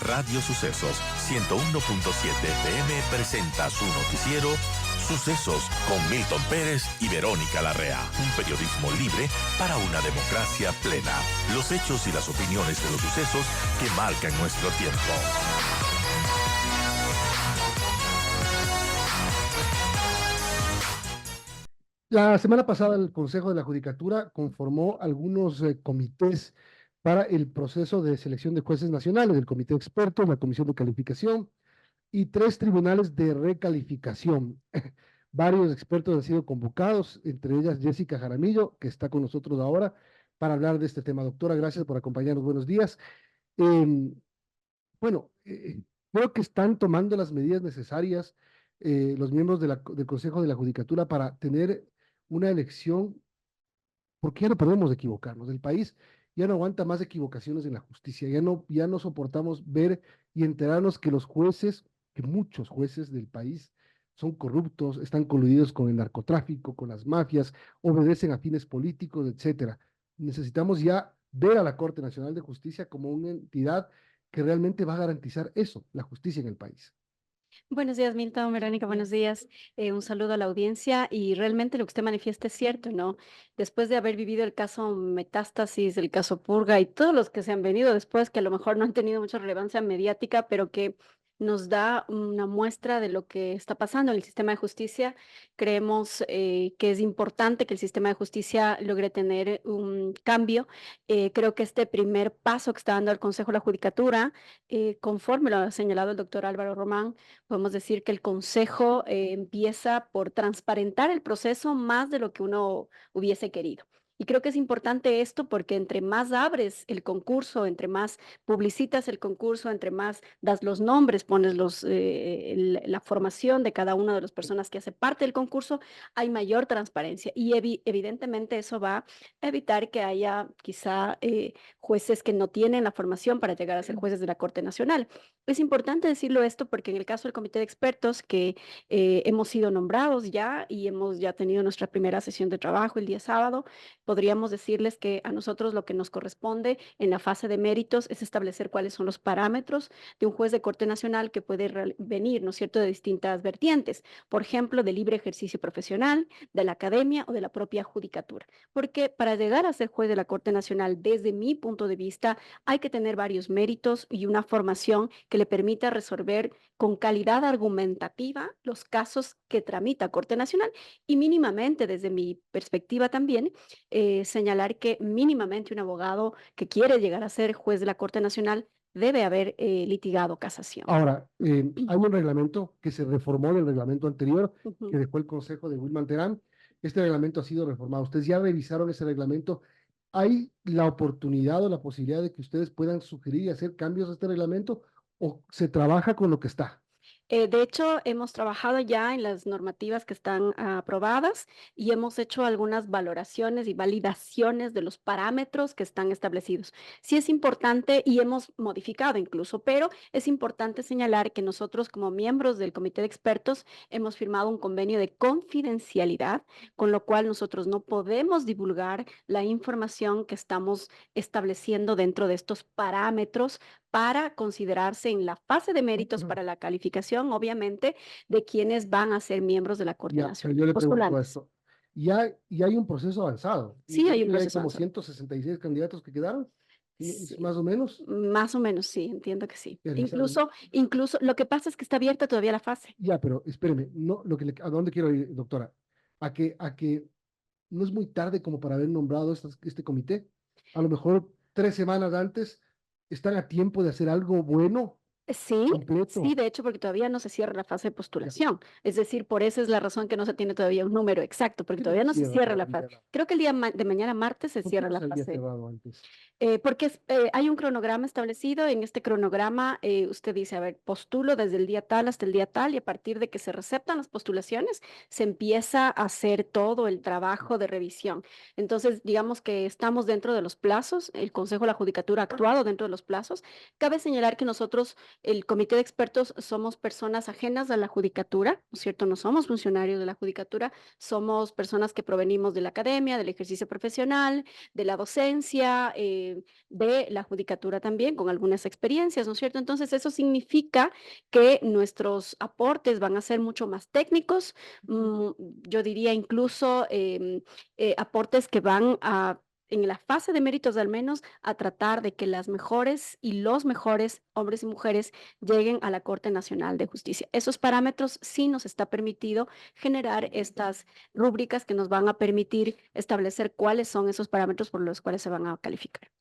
Radio Sucesos 101.7 FM presenta su noticiero Sucesos con Milton Pérez y Verónica Larrea. Un periodismo libre para una democracia plena. Los hechos y las opiniones de los sucesos que marcan nuestro tiempo. La semana pasada el Consejo de la Judicatura conformó algunos comités para el proceso de selección de jueces nacionales, el comité experto, la comisión de calificación y 3 tribunales de recalificación. Varios expertos han sido convocados, entre ellas Jessica Jaramillo, que está con nosotros ahora para hablar de este tema. Doctora, gracias por acompañarnos. Buenos días. Eh, bueno, creo que están tomando las medidas necesarias los miembros del Consejo de la Judicatura para tener una elección, porque ya no podemos equivocarnos. El país ya no aguanta más equivocaciones en la justicia, ya no soportamos ver y enterarnos que los jueces, que muchos jueces del país son corruptos, están coludidos con el narcotráfico, con las mafias, obedecen a fines políticos, etcétera. Necesitamos ya ver a la Corte Nacional de Justicia como una entidad que realmente va a garantizar eso, la justicia en el país. Buenos días, Milton, Verónica, buenos días. Un saludo a la audiencia y realmente lo que usted manifiesta es cierto, ¿no? Después de haber vivido el caso Metástasis, el caso Purga y todos los que se han venido después, que a lo mejor no han tenido mucha relevancia mediática, pero que nos da una muestra de lo que está pasando en el sistema de justicia. Creemos que es importante que el sistema de justicia logre tener un cambio. Creo que este primer paso que está dando el Consejo de la Judicatura, conforme lo ha señalado el doctor Álvaro Román, podemos decir que el consejo empieza por transparentar el proceso más de lo que uno hubiese querido. Y creo que es importante esto porque entre más abres el concurso, entre más publicitas el concurso, entre más das los nombres, pones la formación de cada una de las personas que hace parte del concurso, hay mayor transparencia. Y evidentemente eso va a evitar que haya quizá jueces que no tienen la formación para llegar a ser jueces de la Corte Nacional. Es importante decirlo esto porque en el caso del comité de expertos que hemos sido nombrados ya y hemos ya tenido nuestra primera sesión de trabajo el día sábado, podríamos decirles que a nosotros lo que nos corresponde en la fase de méritos es establecer cuáles son los parámetros de un juez de Corte Nacional que puede venir, ¿no es cierto?, de distintas vertientes, por ejemplo, de libre ejercicio profesional, de la academia o de la propia judicatura. Porque para llegar a ser juez de la Corte Nacional, desde mi punto de vista, hay que tener varios méritos y una formación que le permita resolver con calidad argumentativa los casos que tramita Corte Nacional y mínimamente, desde mi perspectiva también, señalar que mínimamente un abogado que quiere llegar a ser juez de la Corte Nacional debe haber litigado casación. Ahora, hay un reglamento que se reformó del reglamento anterior que Ujú. dejó el Consejo de Wilman Terán. Este reglamento ha sido reformado. Ustedes ya revisaron ese reglamento. ¿Hay la oportunidad o la posibilidad de que ustedes puedan sugerir y hacer cambios a este reglamento o se trabaja con lo que está? De hecho, hemos trabajado ya en las normativas que están aprobadas y hemos hecho algunas valoraciones y validaciones de los parámetros que están establecidos. Sí es importante y hemos modificado incluso, pero es importante señalar que nosotros como miembros del comité de expertos hemos firmado un convenio de confidencialidad, con lo cual nosotros no podemos divulgar la información que estamos estableciendo dentro de estos parámetros para considerarse en la fase de méritos para la calificación, obviamente, de quienes van a ser miembros de la Corte Ya, pero Nacional, yo le pregunto postulantes. esto. Ya hay un proceso avanzado. Sí, hay un Ya hay proceso como avanzado. 166 candidatos que quedaron, Sí, más o menos. más o menos, sí, entiendo que sí. Pero Incluso, lo que pasa es que está abierta todavía la fase. ya, pero espéreme, no, ¿a dónde quiero ir, doctora? A que no es muy tarde como para haber nombrado este comité. A lo mejor 3 semanas antes están a tiempo de hacer algo bueno, Sí, sí, completo. de hecho, porque todavía no se cierra la fase de Ya, postulación. Es decir, por eso es la razón que no se tiene todavía un número exacto, ¿por porque qué no se todavía no se cierra cierra la fase. todavía? Creo que el día de mañana martes se ¿Por qué cierra no la se había fase. cerrado antes? Porque hay un cronograma establecido. En este cronograma, usted dice, a ver, postulo desde el día tal hasta el día tal, y a partir de que se receptan las postulaciones, se empieza a hacer todo el trabajo de revisión. Entonces, digamos que estamos dentro de los plazos, el Consejo de la Judicatura ha actuado dentro de los plazos. Cabe señalar que nosotros el comité de expertos somos personas ajenas a la judicatura, ¿no es cierto? No somos funcionarios de la judicatura, somos personas que provenimos de la academia, del ejercicio profesional, de la docencia, de la judicatura también, con algunas experiencias, ¿no es cierto? Entonces, eso significa que nuestros aportes van a ser mucho más técnicos, yo diría incluso aportes que van a en la fase de méritos al menos, a tratar de que las mejores y los mejores hombres y mujeres lleguen a la Corte Nacional de Justicia. Esos parámetros sí nos está permitido generar estas rúbricas que nos van a permitir establecer cuáles son esos parámetros por los cuales se van a calificar.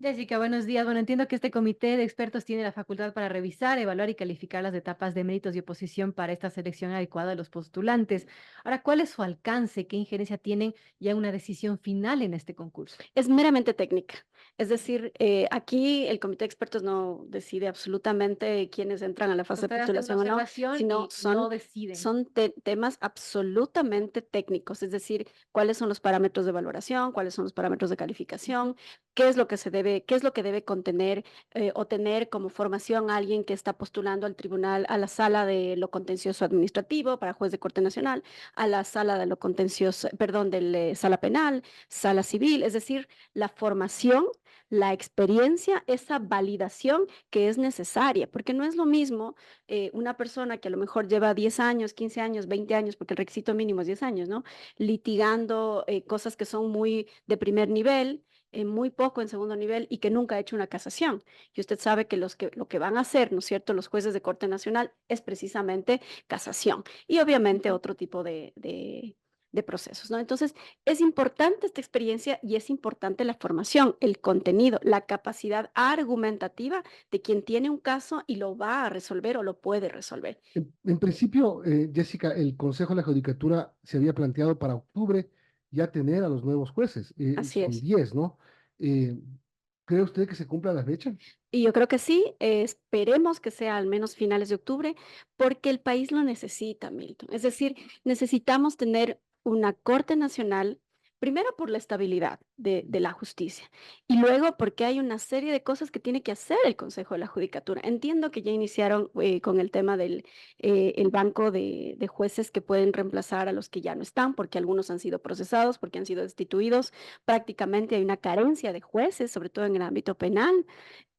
Jessica, buenos días. Bueno, entiendo que este comité de expertos tiene la facultad para revisar, evaluar y calificar las etapas de méritos y oposición para esta selección adecuada de los postulantes. Ahora, ¿cuál es su alcance? ¿Qué injerencia tienen ya en una decisión final en este concurso? Es meramente técnica. Es decir, aquí el comité de expertos no decide absolutamente quiénes entran a la fase de Ustedes hacen una postulación o no, observación sino y son, no deciden. son temas absolutamente técnicos, es decir, cuáles son los parámetros de valoración, cuáles son los parámetros de calificación, qué es lo que se debe, qué es lo que debe contener o tener como formación alguien que está postulando al tribunal, a la sala de lo contencioso administrativo para juez de Corte Nacional, a la sala de lo contencioso, perdón, de sala penal, sala civil, es decir, la formación, la experiencia, esa validación que es necesaria, porque no es lo mismo una persona que a lo mejor lleva 10 años, 15 años, 20 años, porque el requisito mínimo es 10 años, ¿no? Litigando cosas que son muy de primer nivel, muy poco en segundo nivel y que nunca ha hecho una casación. Y usted sabe que lo que van a hacer, ¿no es cierto?, los jueces de Corte Nacional es precisamente casación y obviamente otro tipo de procesos, ¿no? Entonces, es importante esta experiencia y es importante la formación, el contenido, la capacidad argumentativa de quien tiene un caso y lo va a resolver o lo puede resolver. En principio, Jessica, el Consejo de la Judicatura se había planteado para octubre ya tener a los nuevos jueces. Así Son es. 10, ¿no? Eh, ¿Cree usted que se cumpla la fecha? Y yo creo que sí, esperemos que sea al menos finales de octubre, porque el país lo necesita, Milton. Es decir, necesitamos tener una Corte Nacional, primero por la estabilidad de la justicia y luego porque hay una serie de cosas que tiene que hacer el Consejo de la Judicatura. Entiendo que ya iniciaron con el tema del el banco de jueces que pueden reemplazar a los que ya no están, porque algunos han sido procesados, porque han sido destituidos. Prácticamente hay una carencia de jueces, sobre todo en el ámbito penal.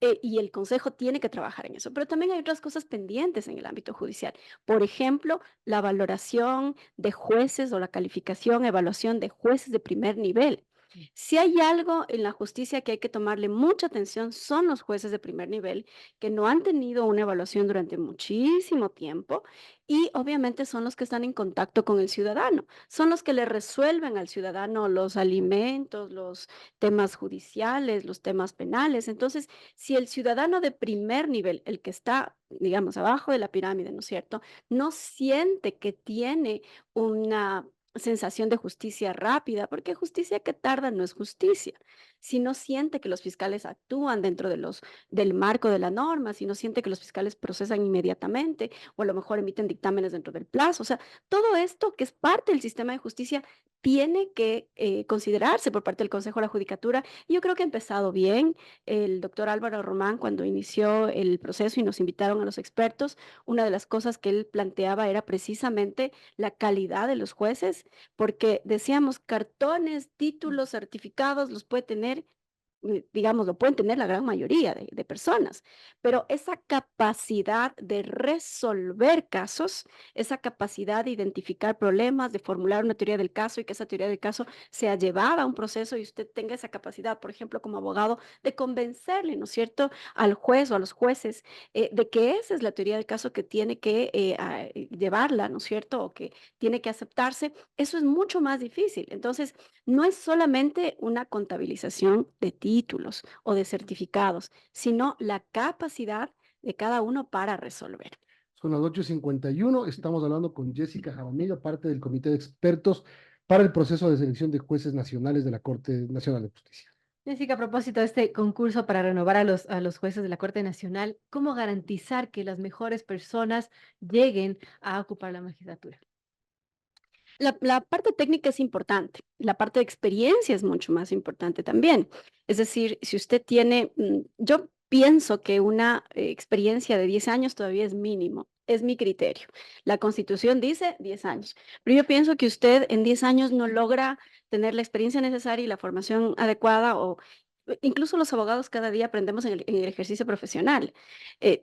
Y el Consejo tiene que trabajar en eso, pero también hay otras cosas pendientes en el ámbito judicial. Por ejemplo, la valoración de jueces o la calificación, evaluación de jueces de primer nivel. Si hay algo en la justicia que hay que tomarle mucha atención, son los jueces de primer nivel que no han tenido una evaluación durante muchísimo tiempo y obviamente son los que están en contacto con el ciudadano, son los que le resuelven al ciudadano los alimentos, los temas judiciales, los temas penales. Entonces, si el ciudadano de primer nivel, el que está, digamos, abajo de la pirámide, ¿no es cierto?, no siente que tiene una sensación de justicia rápida, porque justicia que tarda no es justicia. Si no siente que los fiscales actúan dentro del marco de la norma, si no siente que los fiscales procesan inmediatamente o a lo mejor emiten dictámenes dentro del plazo, o sea, todo esto que es parte del sistema de justicia tiene que considerarse por parte del Consejo de la Judicatura. Y yo creo que ha empezado bien. El doctor Álvaro Román, cuando inició el proceso y nos invitaron a los expertos, una de las cosas que él planteaba era precisamente la calidad de los jueces, porque decíamos, cartones, títulos, certificados, los puede tener, digamos, lo pueden tener la gran mayoría de personas, pero esa capacidad de resolver casos, esa capacidad de identificar problemas, de formular una teoría del caso y que esa teoría del caso sea llevada a un proceso y usted tenga esa capacidad, por ejemplo, como abogado, de convencerle, ¿no es cierto?, al juez o a los jueces de que esa es la teoría del caso que tiene que llevarla, ¿no es cierto?, o que tiene que aceptarse, eso es mucho más difícil. Entonces, no es solamente una contabilización de títulos o de certificados, sino la capacidad de cada uno para resolver. Son las 8:51. Estamos hablando con Jessica Jaramillo, parte del Comité de Expertos para el proceso de selección de jueces nacionales de la Corte Nacional de Justicia. Jessica, a propósito de este concurso para renovar a los jueces de la Corte Nacional, ¿cómo garantizar que las mejores personas lleguen a ocupar la magistratura? La parte técnica es importante, la parte de experiencia es mucho más importante también. Es decir, si usted tiene, yo pienso que una experiencia de 10 años todavía es mínimo. Es mi criterio. La Constitución dice 10 años, pero yo pienso que usted en 10 años no logra tener la experiencia necesaria y la formación adecuada o incluso los abogados cada día aprendemos en el ejercicio profesional.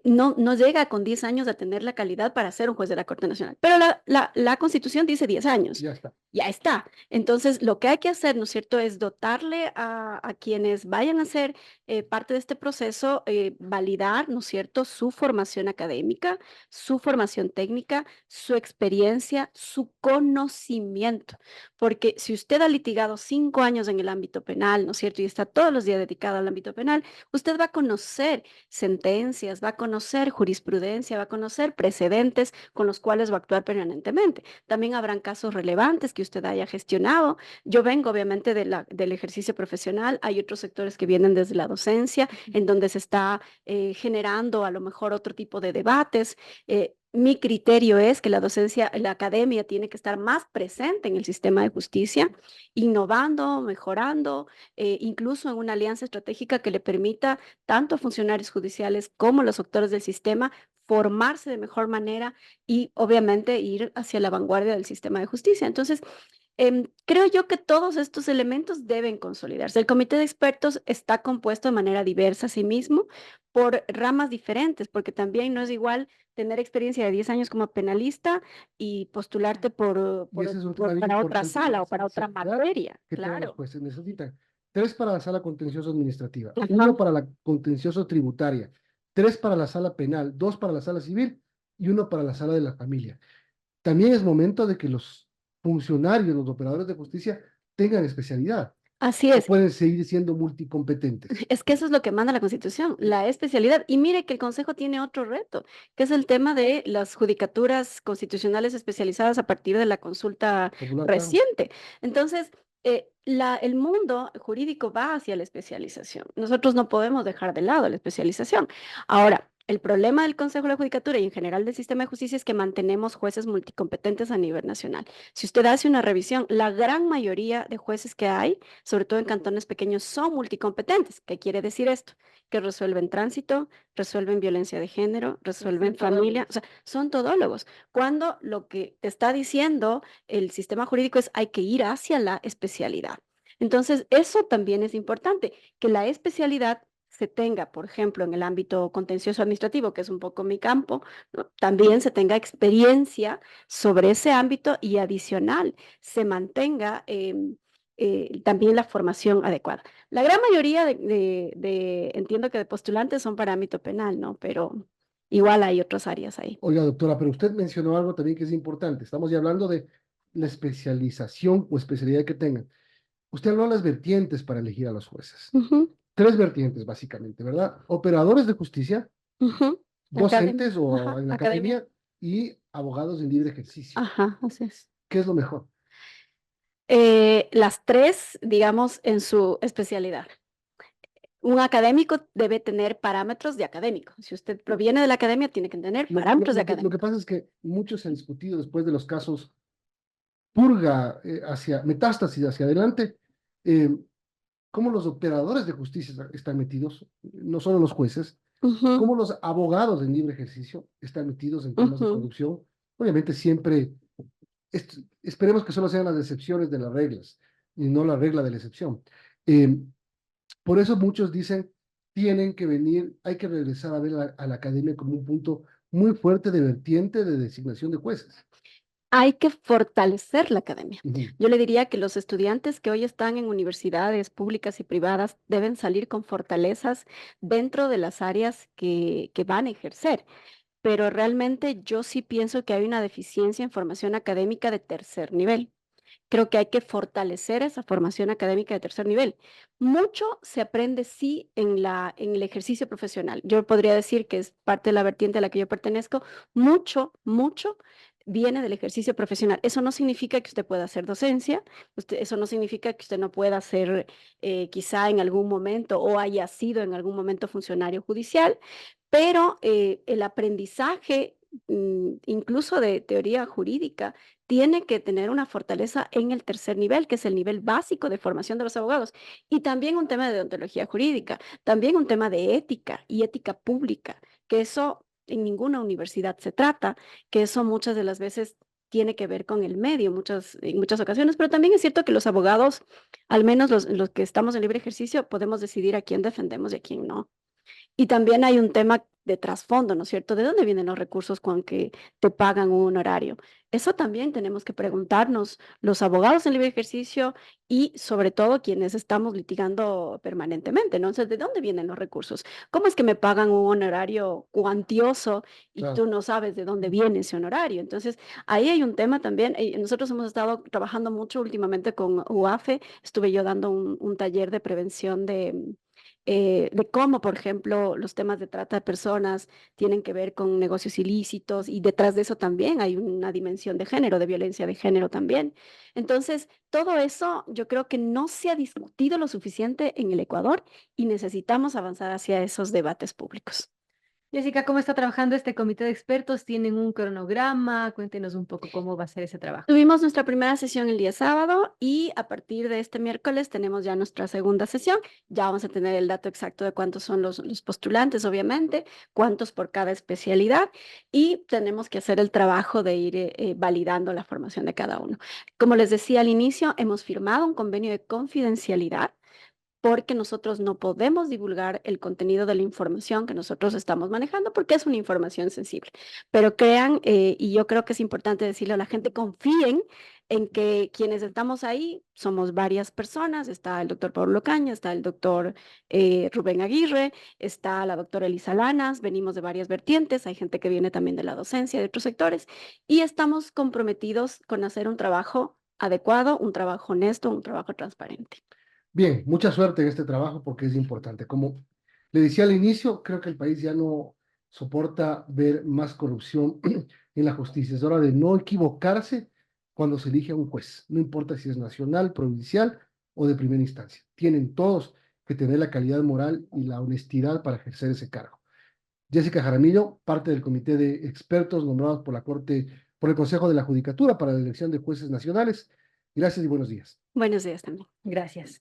No llega con 10 años a tener la calidad para ser un juez de la Corte Nacional, pero la Constitución dice 10 años. Ya está. Ya está. Entonces, lo que hay que hacer, ¿no es cierto?, es dotarle a quienes vayan a ser parte de este proceso, validar, ¿no es cierto?, su formación académica, su formación técnica, su experiencia, su conocimiento. Porque si usted ha litigado 5 años en el ámbito penal, ¿no es cierto?, y está todos los días dedicado al ámbito penal, usted va a conocer sentencias, va a conocer jurisprudencia, va a conocer precedentes con los cuales va a actuar permanentemente. También habrán casos relevantes que usted haya gestionado. Yo vengo obviamente del ejercicio profesional, hay otros sectores que vienen desde la docencia, en donde se está generando a lo mejor otro tipo de debates. Mi criterio es que la docencia, la academia tiene que estar más presente en el sistema de justicia, innovando, mejorando, incluso en una alianza estratégica que le permita tanto a funcionarios judiciales como a los actores del sistema formarse de mejor manera y obviamente ir hacia la vanguardia del sistema de justicia. Entonces, creo yo que todos estos elementos deben consolidarse. El comité de expertos está compuesto de manera diversa a sí mismo por ramas diferentes, porque también no es igual tener experiencia de 10 años como penalista y postularte Y ese es un tema bien para otra importante, sala o para otra separar materia. que todos los Claro. jueces necesitan. 3 para la sala contencioso administrativa, Ajá. 1 para la contencioso tributaria, 3 para la sala penal, 2 para la sala civil y 1 para la sala de la familia. También es momento de que los funcionarios, los operadores de justicia tengan especialidad Así o es. pueden seguir siendo multicompetentes. Es que eso es lo que manda la Constitución, la especialidad. Y mire que el Consejo tiene otro reto, que es el tema de las judicaturas constitucionales especializadas a partir de la consulta Popular, claro. reciente. Entonces, el mundo jurídico va hacia la especialización. Nosotros no podemos dejar de lado la especialización. Ahora, el problema del Consejo de la Judicatura y en general del sistema de justicia es que mantenemos jueces multicompetentes a nivel nacional. Si usted hace una revisión, la gran mayoría de jueces que hay, sobre todo en cantones pequeños, son multicompetentes. ¿Qué quiere decir esto? Que resuelven tránsito, resuelven violencia de género, resuelven familia, o sea, son todólogos. Cuando lo que te está diciendo el sistema jurídico es hay que ir hacia la especialidad. Entonces, eso también es importante, que la especialidad se tenga, por ejemplo, en el ámbito contencioso administrativo, que es un poco mi campo, ¿no?, también se tenga experiencia sobre ese ámbito y adicional se mantenga también la formación adecuada. La gran mayoría entiendo que de postulantes son para ámbito penal, ¿no? Pero igual hay otras áreas ahí. Oiga, doctora, pero usted mencionó algo también que es importante. Estamos ya hablando de la especialización o especialidad que tengan. Usted habló de las vertientes para elegir a los jueces. Ujú, 3 vertientes, básicamente, ¿verdad? Operadores de justicia, ujú. Academia. docentes o Ajá, en la academia. academia y abogados en libre ejercicio. Ajá, así es. ¿Qué es lo mejor? Las tres, digamos, en su especialidad. Un académico debe tener parámetros de académico. Si usted proviene de la academia, tiene que tener Lo, parámetros de lo que académico. pasa es que mucho se ha discutido después de los casos purga hacia metástasis hacia adelante, eh, cómo los operadores de justicia están metidos, no solo los jueces, Ujú, cómo los abogados en libre ejercicio están metidos en temas de ujú. corrupción. Obviamente siempre, esperemos que solo sean las excepciones de las reglas y no la regla de la excepción. Eh, por eso muchos dicen, tienen que venir, hay que regresar a ver a la academia como un punto muy fuerte de vertiente de designación de jueces. Hay que fortalecer la academia. Ujú. Yo le diría que los estudiantes que hoy están en universidades públicas y privadas deben salir con fortalezas dentro de las áreas que van a ejercer. Pero realmente yo sí pienso que hay una deficiencia en formación académica de tercer nivel. Creo que hay que fortalecer esa formación académica de tercer nivel. Mucho se aprende, sí, en el ejercicio profesional. Yo podría decir que es parte de la vertiente a la que yo pertenezco. Mucho viene del ejercicio profesional. Eso no significa que usted pueda hacer docencia, eso no significa que usted no pueda ser quizá en algún momento o haya sido en algún momento funcionario judicial, pero el aprendizaje, incluso de teoría jurídica, tiene que tener una fortaleza en el tercer nivel, que es el nivel básico de formación de los abogados. Y también un tema de deontología jurídica, también un tema de ética y ética pública, que eso en ninguna universidad se trata, que eso muchas de las veces tiene que ver con el medio en muchas ocasiones, pero también es cierto que los abogados, al menos los que estamos en libre ejercicio, podemos decidir a quién defendemos y a quién no. Y también hay un tema de trasfondo, ¿no es cierto? ¿De dónde vienen los recursos con que te pagan un honorario? Eso también tenemos que preguntarnos los abogados en libre ejercicio y sobre todo quienes estamos litigando permanentemente, ¿no? Entonces, ¿de dónde vienen los recursos? ¿Cómo es que me pagan un honorario cuantioso y Claro. tú no sabes de dónde viene ese honorario? Entonces, ahí hay un tema también. Nosotros hemos estado trabajando mucho últimamente con UAFE. Estuve yo dando un taller de prevención de cómo, por ejemplo, los temas de trata de personas tienen que ver con negocios ilícitos y detrás de eso también hay una dimensión de género, de violencia de género también. Entonces, todo eso yo creo que no se ha discutido lo suficiente en el Ecuador y necesitamos avanzar hacia esos debates públicos. Jessica, ¿cómo está trabajando este comité de expertos? ¿Tienen un cronograma? Cuéntenos un poco cómo va a ser ese trabajo. Tuvimos nuestra primera sesión el día sábado y a partir de este miércoles tenemos ya nuestra segunda sesión. Ya vamos a tener el dato exacto de cuántos son los postulantes, obviamente, cuántos por cada especialidad y tenemos que hacer el trabajo de ir validando la formación de cada uno. Como les decía al inicio, hemos firmado un convenio de confidencialidad porque nosotros no podemos divulgar el contenido de la información que nosotros estamos manejando porque es una información sensible. Pero crean, y yo creo que es importante decirle a la gente, confíen en que quienes estamos ahí somos varias personas. Está el doctor Pablo Caña, está el doctor Rubén Aguirre, está la doctora Elisa Lanas, venimos de varias vertientes, hay gente que viene también de la docencia, de otros sectores, y estamos comprometidos con hacer un trabajo adecuado, un trabajo honesto, un trabajo transparente. Bien, mucha suerte en este trabajo porque es importante. Como le decía al inicio, creo que el país ya no soporta ver más corrupción en la justicia. Es hora de no equivocarse cuando se elige a un juez, no importa si es nacional, provincial o de primera instancia. Tienen todos que tener la calidad moral y la honestidad para ejercer ese cargo. Jessica Jaramillo, parte del comité de expertos nombrados por la Corte, por el Consejo de la Judicatura para la elección de jueces nacionales. Gracias y buenos días. Buenos días también. Gracias.